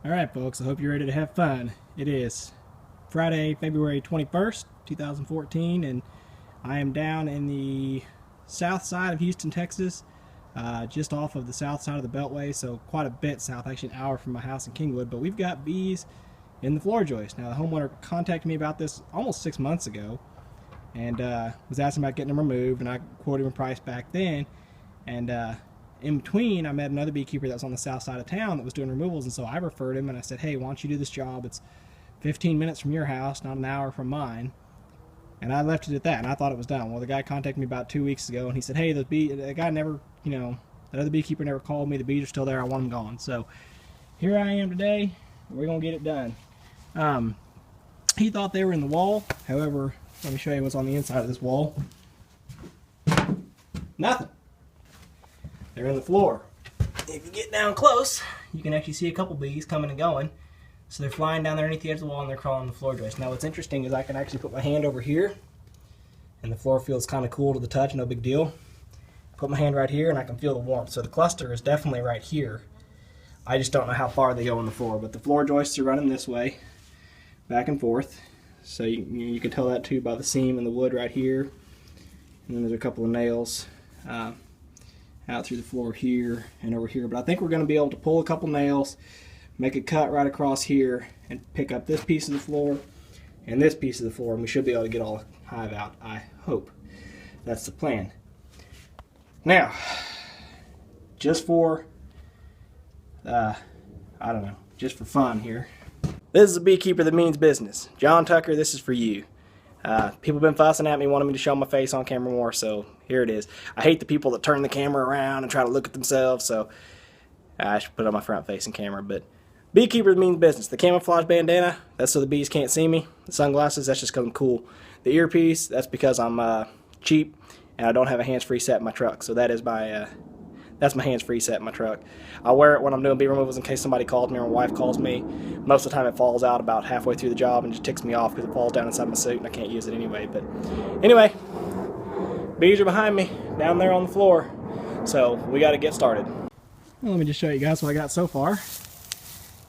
Alright folks, I hope you're ready to have fun. It is Friday, February 21st, 2014, and I am down in the south side of Houston, Texas, just off of the south side of the Beltway, so quite a bit south, actually an hour from my house in Kingwood, but we've got bees in the floor joist. Now the homeowner contacted me about this almost 6 months ago, and was asking about getting them removed, and I quoted him a price back then, and in between, I met another beekeeper that was on the south side of town that was doing removals, and so I referred him and I said, hey, why don't you do this job? It's 15 minutes from your house, not an hour from mine. And I left it at that, and I thought it was done. Well, the guy contacted me about 2 weeks ago, and he said, hey, the guy never, that other beekeeper never called me. The bees are still there. I want them gone. So here I am today. We're going to get it done. He thought they were in the wall. However, let me show you what's on the inside of this wall. Nothing. They're in the floor. If you get down close, you can actually see a couple bees coming and going. So they're flying down there underneath the edge of the wall and they're crawling on the floor joist. Now what's interesting is I can actually put my hand over here and the floor feels kind of cool to the touch, no big deal. Put my hand right here and I can feel the warmth. So the cluster is definitely right here. I just don't know how far they go on the floor, but the floor joists are running this way, back and forth. So you can tell that too by the seam and the wood right here. And then there's a couple of nails out through the floor here and over here, but I think we're going to be able to pull a couple nails, make a cut right across here, and pick up this piece of the floor and this piece of the floor, and we should be able to get all the hive out. I hope that's the plan. Now, just for I don't know, just for fun here, this is a beekeeper that means business. John Tucker, this is for you. People have been fussing at me, wanting me to show my face on camera more, so here it is. I hate the people that turn the camera around and try to look at themselves, so I should put on my front-facing camera. But beekeeper means business. The camouflage bandana, that's so the bees can't see me. The sunglasses, that's just because I'm cool. The earpiece, that's because I'm cheap and I don't have a hands-free set in my truck. So that is my that's my hands-free set in my truck. I wear it when I'm doing bee removals in case somebody calls me or my wife calls me. Most of the time it falls out about halfway through the job and just ticks me off because it falls down inside my suit and I can't use it anyway. But anyway, bees are behind me down there on the floor, so we got to get started. Well, let me just show you guys what I got so far.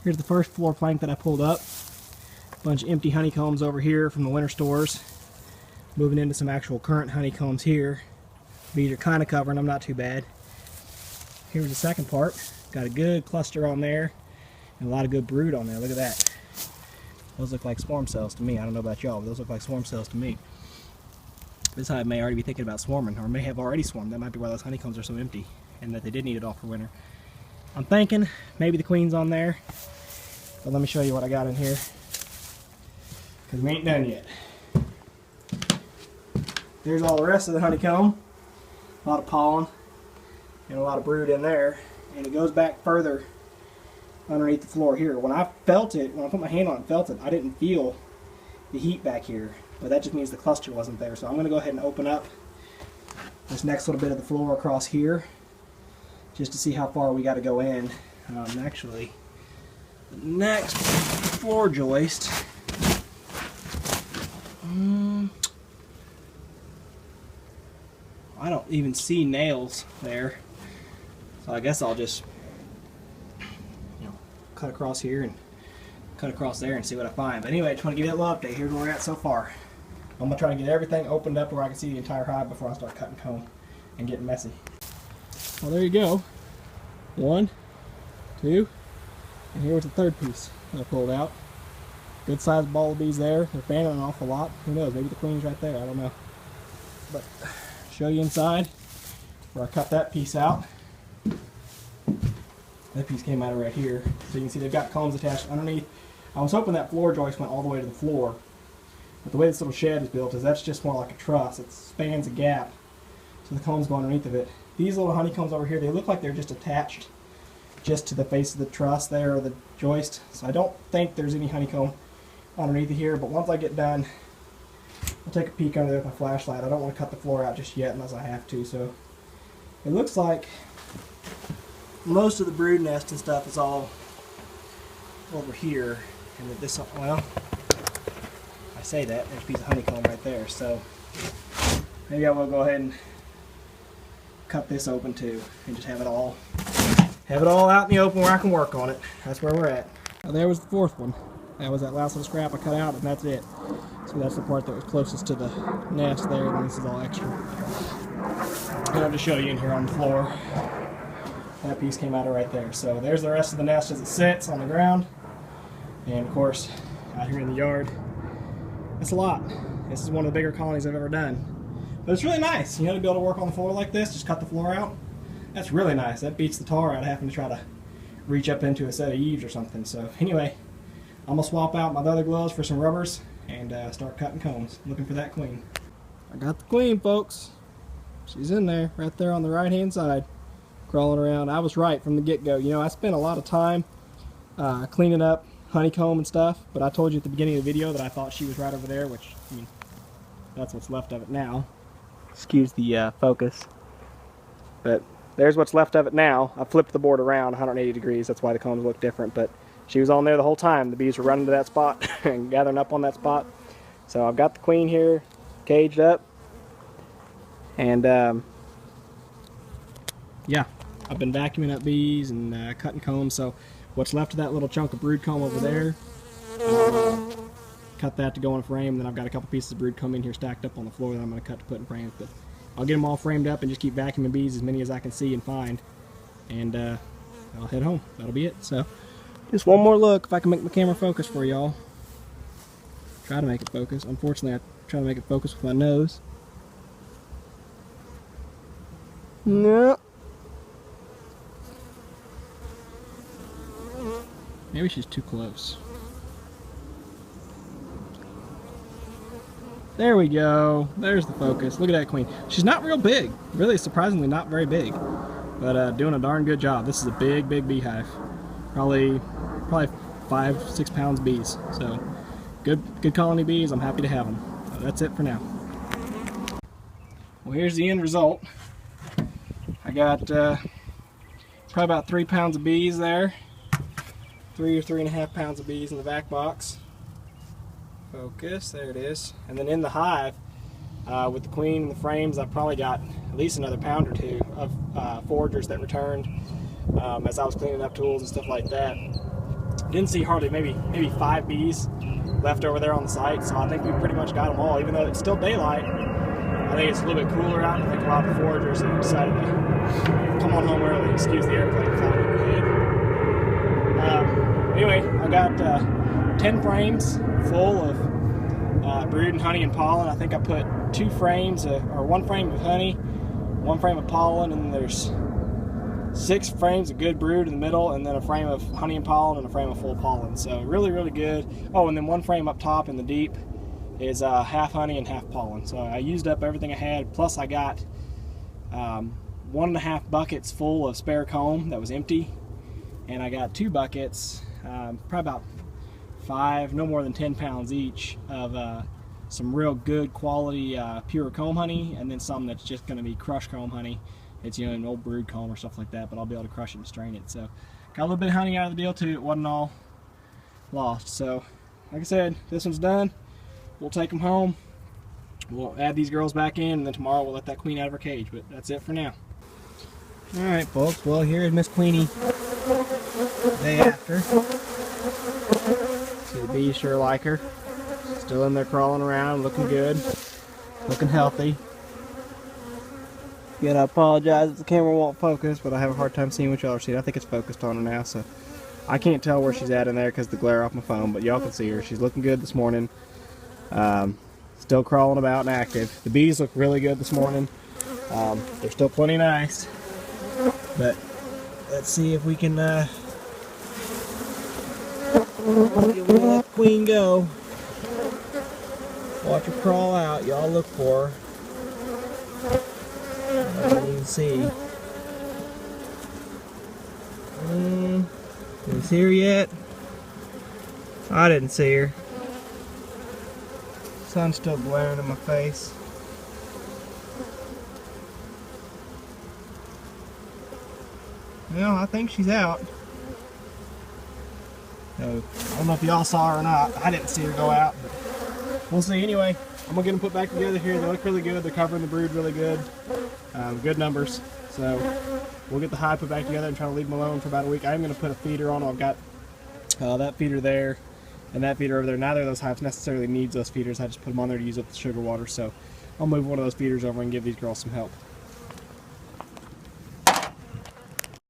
Here's the first floor plank that I pulled up. A bunch of empty honeycombs over here from the winter stores. Moving into some actual current honeycombs here. Bees are kind of covering them, not too bad. Here's the second part. Got a good cluster on there and a lot of good brood on there. Look at that. Those look like swarm cells to me. I don't know about y'all, but those look like swarm cells to me. This hive may already be thinking about swarming, or may have already swarmed. That might be why those honeycombs are so empty and that they did need it all for winter. I'm thinking maybe the queen's on there, but let me show you what I got in here, because we ain't done yet. There's all the rest of the honeycomb. A lot of pollen and a lot of brood in there, and it goes back further underneath the floor here. When I felt it, when I put my hand on it and felt it, I didn't feel the heat back here, but that just means the cluster wasn't there. So I'm going to go ahead and open up this next little bit of the floor across here just to see how far we got to go in. Actually, the next floor joist, I don't even see nails there. So I guess I'll just, cut across here and cut across there and see what I find. But anyway, I just want to give you a little update. Here's where we're at so far. I'm going to try to get everything opened up where I can see the entire hive before I start cutting comb and getting messy. Well, there you go. 1, 2, and here's the third piece that I pulled out. Good sized ball of bees there. They're fanning an awful lot. Who knows? Maybe the queen's right there. I don't know. But show you inside where I cut that piece out. That piece came out of right here. So you can see they've got combs attached underneath. I was hoping that floor joist went all the way to the floor. But the way this little shed is built is that's just more like a truss. It spans a gap. So the combs go underneath of it. These little honeycombs over here, they look like they're just attached just to the face of the truss there, or the joist. So I don't think there's any honeycomb underneath of here. But once I get done, I'll take a peek under there with my flashlight. I don't want to cut the floor out just yet unless I have to. So it looks like most of the brood nest and stuff is all over here, and that this, well, I say that, there's a piece of honeycomb right there, so maybe I will go ahead and cut this open too and just have it all out in the open where I can work on it. That's where we're at. There was the fourth one. That was that last little scrap I cut out, and that's it. So that's the part that was closest to the nest there, and this is all extra. And I'll just show you in here on the floor. That piece came out of right there. So there's the rest of the nest as it sits on the ground. And of course, out here in the yard, it's a lot. This is one of the bigger colonies I've ever done. But it's really nice, you know, to be able to work on the floor like this, just cut the floor out. That's really nice. That beats the tar out of having to try to reach up into a set of eaves or something. So anyway, I'm gonna swap out my leather gloves for some rubbers and start cutting combs. Looking for that queen. I got the queen, folks. She's in there, right there on the right hand side, crawling around. I was right from the get-go. You know, I spent a lot of time cleaning up honeycomb and stuff, but I told you at the beginning of the video that I thought she was right over there, which, I mean, that's what's left of it now. Excuse the focus. But there's what's left of it now. I flipped the board around 180 degrees. That's why the combs look different. But she was on there the whole time. The bees were running to that spot and gathering up on that spot. So I've got the queen here caged up. And yeah, I've been vacuuming up bees and cutting combs. So what's left of that little chunk of brood comb over there, cut that to go in a frame. Then I've got a couple pieces of brood comb in here stacked up on the floor that I'm going to cut to put in frames. But I'll get them all framed up and just keep vacuuming bees, as many as I can see and find. And I'll head home. That'll be it. So just one more look if I can make my camera focus for y'all. Try to make it focus. Unfortunately, I try to make it focus with my nose. No. Maybe she's too close. There we go. There's the focus. Look at that queen. She's not real big. Really, surprisingly not very big. But doing a darn good job. This is a big, big beehive. Probably 5-6 pounds bees. So good colony bees. I'm happy to have them. So that's it for now. Well, here's the end result. I got probably about 3 pounds of bees there. 3 or 3.5 pounds of bees in the back box. Focus, there it is. And then in the hive, with the queen and the frames, I've probably got at least another pound or 2 of foragers that returned as I was cleaning up tools and stuff like that. Didn't see hardly maybe 5 bees left over there on the site, so I think we pretty much got them all. Even though it's still daylight, I think it's a little bit cooler out, and I think a lot of the foragers have decided to come on home early. Excuse the airplane flying overhead. Anyway, I got 10 frames full of brood and honey and pollen. I think I put 2 frames, or 1 frame of honey, 1 frame of pollen, and then there's 6 frames of good brood in the middle, and then a frame of honey and pollen and a frame of full pollen. So really, really good. Oh, and then 1 frame up top in the deep is half honey and half pollen. So I used up everything I had, plus I got 1.5 buckets full of spare comb that was empty, and I got 2 buckets, probably about 5, no more than 10 pounds each of some real good quality pure comb honey, and then some that's just going to be crushed comb honey. It's, you know, an old brood comb or stuff like that, but I'll be able to crush it and strain it. So got a little bit of honey out of the deal too. It wasn't all lost. So like I said, this one's done. We'll take them home. We'll add these girls back in, and then tomorrow we'll let that queen out of her cage. But that's it for now. All right, folks. Well, here is Miss Queenie the day after. See, the bees sure like her. Still in there crawling around, looking good, looking healthy. Again, I apologize if the camera won't focus, but I have a hard time seeing what y'all are seeing. I think it's focused on her now, so I can't tell where she's at in there because of the glare off my phone, but y'all can see her. She's looking good this morning. Still crawling about and active. The bees look really good this morning. They're still plenty nice, but let's see if we can let the queen go. Watch her crawl out. Y'all look for her. As you can see. Did you see her yet? I didn't see her. Sun's still glaring in my face. Well, I think she's out. So, I don't know if y'all saw her or not. I didn't see her go out, but we'll see. Anyway, I'm gonna get them put back together here. They look really good. They're covering the brood really good. Good numbers. So we'll get the hive put back together and try to leave them alone for about a week. I am gonna put a feeder on them. I've got That feeder there and that feeder over there, neither of those hives necessarily needs those feeders. I just put them on there to use up the sugar water, so I'll move one of those feeders over and give these girls some help.